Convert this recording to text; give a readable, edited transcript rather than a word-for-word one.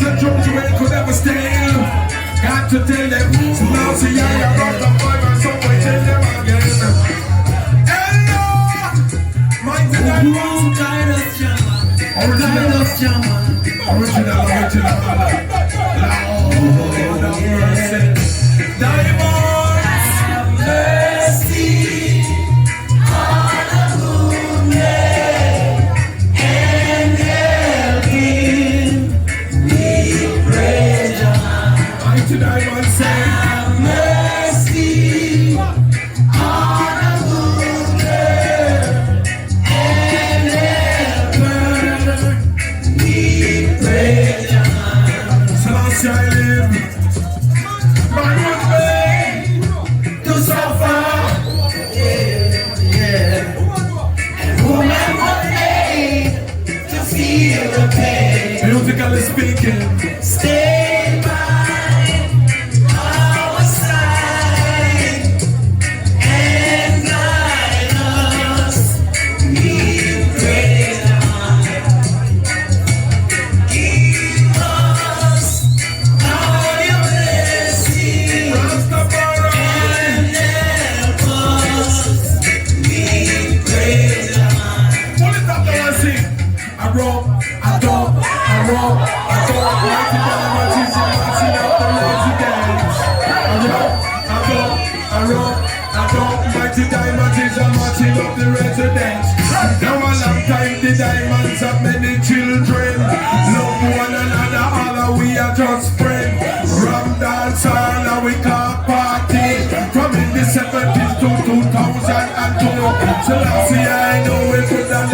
a joke you ain't could ever steal. Got to tell them, so now see I brought the five and so we tell them again. Hello, mighty diamond. Original. Lord of mercy. Diamonds, have mercy on a good man and help him. We pray, mighty diamond, say, have mercy on a good girl and help her. We pray, Selassie I live. Man was made to suffer, yeah. And woman was made to feel the pain. Musically speaking, stay by our side and guide us. We pray, give us all your blessings and help us. We pray. Pull it up now and sing. I roll, I don't, mighty diamond is marching out the residence. I don't, mighty diamond is marching up the residence. Now a long time the diamonds have many children. Love one another, all we are just friends. Ram dance all and we can't party. From in the 70s to 2002. So last year I know we put on